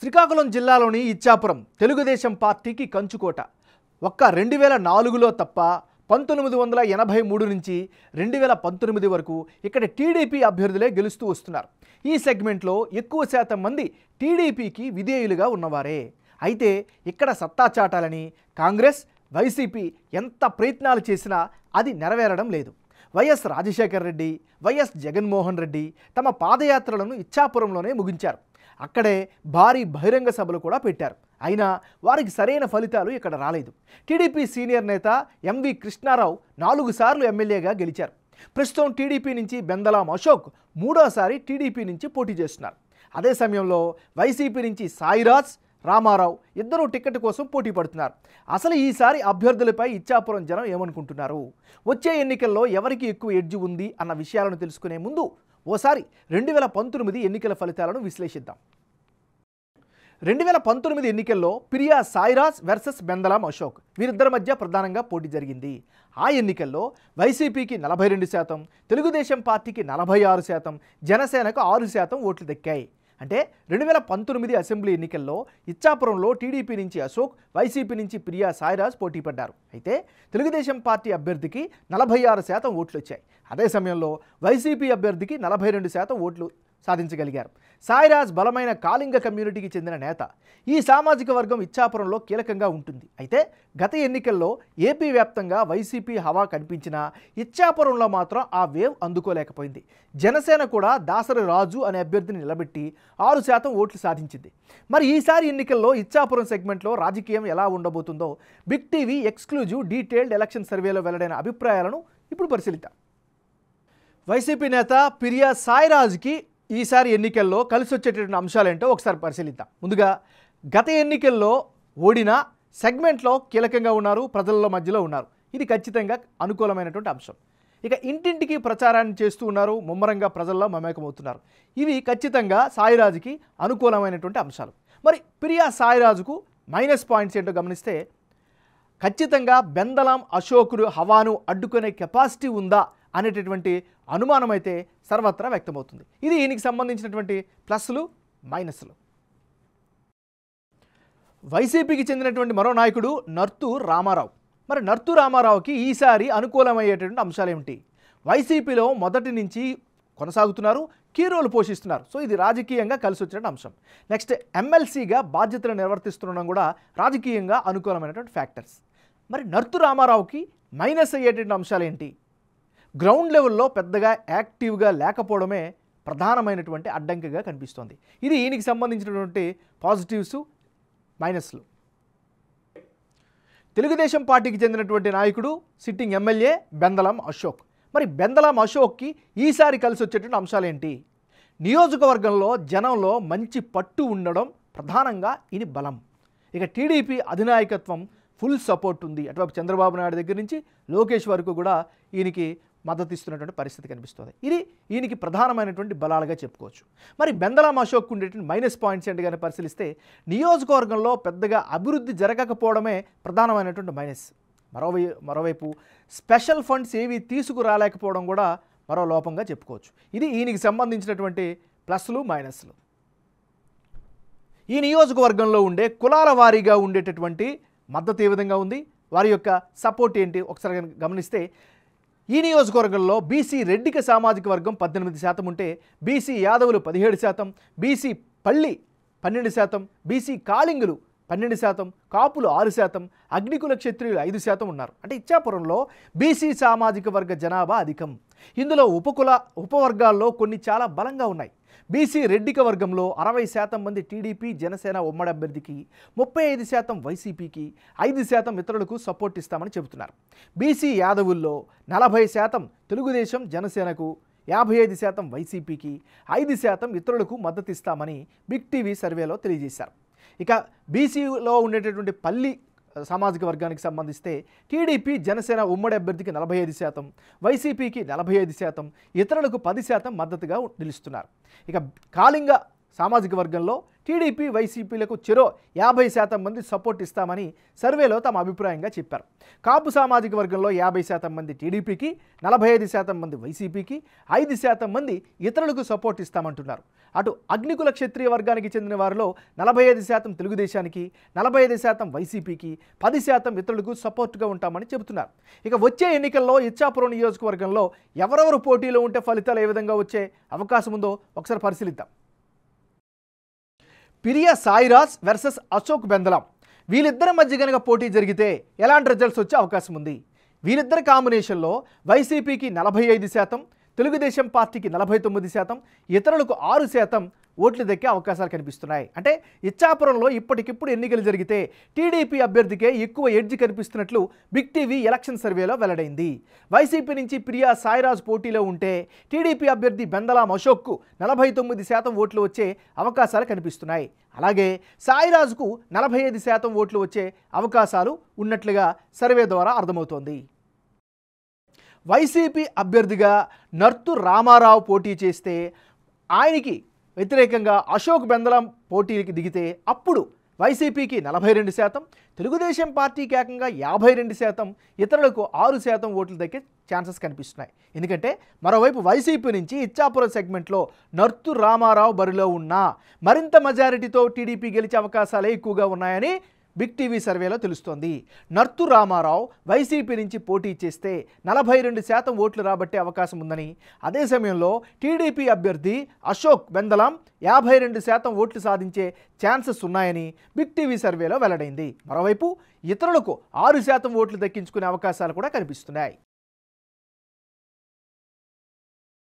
శ్రీకాకుళం జిల్లాలోని ఇచ్చాపురం తెలుగుదేశం పార్టీకి కంచుకోట. ఒక్క 2004లో తప్ప 1983 నుంచి 2019 వరకు ఇక్కడ టీడీపీ అభ్యర్థులే గెలుస్తూ వస్తున్నారు. ఈ సెగ్మెంట్లో ఎక్కువ శాతం మంది టీడీపీకి విధేయులుగా ఉన్నవారే. అయితే ఇక్కడ సత్తా చాటాలని కాంగ్రెస్, వైసీపీ ఎంత ప్రయత్నాలు చేసినా అది నెరవేరడం లేదు. వైఎస్ రాజశేఖర్ రెడ్డి, వైఎస్ జగన్మోహన్ రెడ్డి తమ పాదయాత్రలను ఇచ్చాపురంలోనే ముగించారు. అక్కడే భారీ బహిరంగ సభలు కూడా పెట్టారు. అయినా వారికి సరైన ఫలితాలు ఇక్కడ రాలేదు. టీడీపీ సీనియర్ నేత ఎంవి కృష్ణారావు 4 సార్లు ఎమ్మెల్యేగా గెలిచారు. ప్రస్తుతం టీడీపీ నుంచి బెందలాం అశోక్ 3వ సారి టీడీపీ నుంచి పోటీ చేస్తున్నారు. అదే సమయంలో వైసీపీ నుంచి సాయిరాజ్, రామారావు ఇద్దరూ టికెట్ కోసం పోటీ పడుతున్నారు. అసలు ఈసారి అభ్యర్థులపై ఇచ్చాపురం జనం ఏమనుకుంటున్నారు? వచ్చే ఎన్నికల్లో ఎవరికి ఎక్కువ ఎడ్జ్ ఉంది అన్న విషయాలను తెలుసుకునే ముందు ఓసారి 2019 ఎన్నికల ఫలితాలను విశ్లేషిద్దాం. 2019 ఎన్నికల్లో పిరియా సాయిరాజ్ వర్సెస్ బెందలాం అశోక్ వీరిద్దరి మధ్య ప్రధానంగా పోటీ జరిగింది. ఆ ఎన్నికల్లో వైసీపీకి 42%, తెలుగుదేశం పార్టీకి 46%, జనసేనకు 6% ఓట్లు దక్కాయి. అంటే 2019 అసెంబ్లీ ఎన్నికల్లో ఇచ్చాపురంలో టీడీపీ నుంచి అశోక్, వైసీపీ నుంచి పిరియా సాయిరాజ్ పోటీ పడ్డారు. అయితే తెలుగుదేశం పార్టీ అభ్యర్థికి 46% ఓట్లు వచ్చాయి. అదే సమయంలో వైసీపీ అభ్యర్థికి 42% ఓట్లు సాధించగలిగారు. సాయిరాజ్ బలమైన కాళింగ కమ్యూనిటీకి చెందిన నేత. ఈ సామాజిక వర్గం ఇచ్చాపురంలో కీలకంగా ఉంటుంది. అయితే గత ఎన్నికల్లో ఏపీ వ్యాప్తంగా వైసీపీ హవా కనిపించినా ఇచ్చాపురంలో మాత్రం ఆ వేవ్ అందుకోలేకపోయింది. జనసేన కూడా దాసరి రాజు అనే అభ్యర్థిని నిలబెట్టి 6% ఓట్లు సాధించింది. మరి ఈసారి ఎన్నికల్లో ఇచ్చాపురం సెగ్మెంట్లో రాజకీయం ఎలా ఉండబోతుందో big TV exclusive detailed election సర్వేలో వెల్లడైన అభిప్రాయాలను ఇప్పుడు పరిశీలిద్దాం. వైసీపీ నేత పిరియా సాయిరాజ్కి ఈసారి ఎన్నికల్లో కలిసి వచ్చేటటువంటి అంశాలేంటో ఒకసారి పరిశీలిద్దాం. ముందుగా గత ఎన్నికల్లో ఓడిన సెగ్మెంట్లో కీలకంగా ఉన్నారు, ప్రజల మధ్యలో ఉన్నారు. ఇది ఖచ్చితంగా అనుకూలమైనటువంటి అంశం. ఇక ఇంటింటికి ప్రచారాన్ని చేస్తూ ఉన్నారు, ముమ్మరంగా ప్రజల్లో మమేకమవుతున్నారు. ఇవి ఖచ్చితంగా సాయిరాజుకి అనుకూలమైనటువంటి అంశాలు. మరి పిరియా సాయిరాజుకు మైనస్ పాయింట్స్ ఏంటో గమనిస్తే ఖచ్చితంగా బెందలాం అశోకుడు హవాను అడ్డుకునే కెపాసిటీ ఉందా అనేటటువంటి అనుమానం అయితే సర్వత్రా వ్యక్తమవుతుంది. ఇది ఈయనకి సంబంధించినటువంటి ప్లస్లు, మైనస్లు. వైసీపీకి చెందినటువంటి మరో నాయకుడు నర్తు రామారావు. మరి నర్తు రామారావుకి ఈసారి అనుకూలమయ్యేటటువంటి అంశాలు ఏమిటి? వైసీపీలో మొదటి నుంచి కొనసాగుతున్నారు, కీ రోల్ పోషిస్తున్నారు. సో ఇది రాజకీయంగా కలిసి వచ్చిన అంశం. నెక్స్ట్ ఎమ్మెల్సీగా బాధ్యతలు నిర్వర్తిస్తుండడం కూడా రాజకీయంగా అనుకూలమైనటువంటి ఫ్యాక్టర్స్. మరి నర్తు రామారావుకి మైనస్ అయ్యేటువంటి అంశాలు ఏంటి? గ్రౌండ్ లెవెల్లో పెద్దగా యాక్టివ్గా లేకపోవడమే ప్రధానమైనటువంటి అడ్డంకిగా కనిపిస్తోంది. ఇది ఈయనకి సంబంధించినటువంటి పాజిటివ్స్, మైనస్లు. తెలుగుదేశం పార్టీకి చెందినటువంటి నాయకుడు సిట్టింగ్ ఎమ్మెల్యే బెందలాం అశోక్. మరి బెందలాం అశోక్కి ఈసారి కలిసి వచ్చేటువంటి అంశాలు ఏంటి? నియోజకవర్గంలో జనంలో మంచి పట్టు ఉండడం ప్రధానంగా ఈయన బలం. ఇక టీడీపీ అధినాయకత్వం ఫుల్ సపోర్ట్ ఉంది. అటువైపు చంద్రబాబు నాయుడు దగ్గర నుంచి లోకేష్ వరకు కూడా ఈయనకి మద్దతు ఇస్తున్నటువంటి పరిస్థితి కనిపిస్తుంది. ఇది ఈయనకి ప్రధానమైనటువంటి బలాలుగా చెప్పుకోవచ్చు. మరి బెందలాం అశోక్ ఉండేటువంటి మైనస్ పాయింట్స్ ఏంటి కానీ పరిశీలిస్తే నియోజకవర్గంలో పెద్దగా అభివృద్ధి జరగకపోవడమే ప్రధానమైనటువంటి మైనస్. మరోవైపు స్పెషల్ ఫండ్స్ ఏవి తీసుకురాలేకపోవడం కూడా మరో లోపంగా చెప్పుకోవచ్చు. ఇది ఈయనకి సంబంధించినటువంటి ప్లస్లు, మైనస్లు. ఈ నియోజకవర్గంలో ఉండే కులాల వారీగా ఉండేటటువంటి మద్దతు ఏ విధంగా ఉంది, వారి యొక్క సపోర్ట్ ఏంటి ఒకసారి గమనిస్తే ఈ నియోజకవర్గంలో బీసీ రెడ్డిక సామాజిక వర్గం 18% ఉంటే బీసీ యాదవులు 17%, బీసీ పల్లి 12%, బీసీ కాళింగులు 12%, కాపులు 6%, అగ్నికుల క్షత్రియులు 5% ఉన్నారు. అంటే ఇచ్చాపురంలో బీసీ సామాజిక వర్గ జనాభా అధికం. ఇందులో ఉపవర్గాల్లో కొన్ని చాలా బలంగా ఉన్నాయి. బీసీ రెడ్డిక వర్గంలో 60% మంది టీడీపీ, జనసేన ఉమ్మడి అభ్యర్థికి, 35% వైసీపీకి, 5% ఇతరులకు సపోర్ట్ ఇస్తామని చెబుతున్నారు. బీసీ యాదవుల్లో 40% తెలుగుదేశం, జనసేనకు, 55% వైసీపీకి, 5% ఇతరులకు మద్దతు ఇస్తామని బిగ్ టీవీ సర్వేలో తెలియజేశారు. ఇక బీసీలో ఉండేటటువంటి పల్లి సామాజిక వర్గానికి సంబంధిస్తే టీడీపీ, జనసేన ఉమ్మడి అభ్యర్థికి 45%, వైసీపీకి 45%, ఇతరులకు 10% మద్దతుగా నిలుస్తున్నారు. ఇక కాళింగ సామాజిక వర్గంలో టీడీపీ వైసీపీలకు చెరో 50% మంది సపోర్ట్ ఇస్తామని సర్వేలో తమ అభిప్రాయంగా చెప్పారు. కాపు సామాజిక వర్గంలో 50% మంది టీడీపీకి, 45% మంది వైసీపీకి, 5% మంది ఇతరులకు సపోర్ట్ ఇస్తామంటున్నారు. అటు అగ్నికుల క్షత్రియ వర్గానికి చెందిన వారిలో 45% తెలుగుదేశానికి, 45% వైసీపీకి, 10% ఇతరులకు సపోర్ట్గా ఉంటామని చెబుతున్నారు. ఇక వచ్చే ఎన్నికల్లో ఇచ్చాపురం నియోజకవర్గంలో ఎవరెవరు పోటీలో ఉంటే ఫలితాలు ఏ విధంగా వచ్చే అవకాశం ఉందో ఒకసారి పరిశీలిద్దాం. పిరియా సాయిరాజ్ వర్సెస్ అశోక్ బెందలాం, వీళ్ళిద్దరి మధ్య కనుక పోటీ జరిగితే ఎలాంటి రిజల్ట్స్ వచ్చే అవకాశం ఉంది? వీళ్ళిద్దరి కాంబినేషన్లో వైసీపీకి 45%, తెలుగుదేశం పార్టీకి 49%, ఇతరులకు 6% ఓట్లు దక్కే అవకాశాలు కనిపిస్తున్నాయి. అంటే ఇచ్చాపురంలో ఇప్పటికిప్పుడు ఎన్నికలు జరిగితే టీడీపీ అభ్యర్థికే ఎక్కువ ఎడ్జ్ కనిపిస్తున్నట్లు బిగ్ టీవీ ఎలక్షన్ సర్వేలో వెల్లడైంది. వైసీపీ నుంచి ప్రియా సాయిరాజ్ పోటీలో ఉంటే టీడీపీ అభ్యర్థి బెందలాం అశోక్కు 49% ఓట్లు వచ్చే అవకాశాలు కనిపిస్తున్నాయి. అలాగే సాయిరాజ్కు 45% ఓట్లు వచ్చే అవకాశాలు ఉన్నట్లుగా సర్వే ద్వారా అర్థమవుతోంది. వైసీపీ అభ్యర్థిగా నర్తు రామారావు పోటీ చేస్తే ఆయనకి వ్యతిరేకంగా అశోక్ బెందలాం పోటీకి దిగితే అప్పుడు వైసీపీకి 42%, తెలుగుదేశం పార్టీకి ఏకంగా 52%, ఇతరులకు 6% ఓట్లు దక్కే ఛాన్సెస్ కనిపిస్తున్నాయి. ఎందుకంటే మరోవైపు వైసీపీ నుంచి ఇచ్చాపురం సెగ్మెంట్లో నర్తు రామారావు బరిలో ఉన్నా మరింత మెజారిటీతో టీడీపీ గెలిచే అవకాశాలే ఎక్కువగా ఉన్నాయని బిగ్ టీవీ సర్వేలో తెలుస్తోంది. నర్తు రామారావు వైసీపీ నుంచి పోటీ చేస్తే 42% ఓట్లు రాబట్టే అవకాశం ఉందని, అదే సమయంలో టీడీపీ అభ్యర్థి అశోక్ బెందలాం 52% ఓట్లు సాధించే ఛాన్సెస్ ఉన్నాయని బిగ్ టీవీ సర్వేలో వెల్లడైంది. మరోవైపు ఇతరులకు 6% ఓట్లు దక్కించుకునే అవకాశాలు కూడా కనిపిస్తున్నాయి.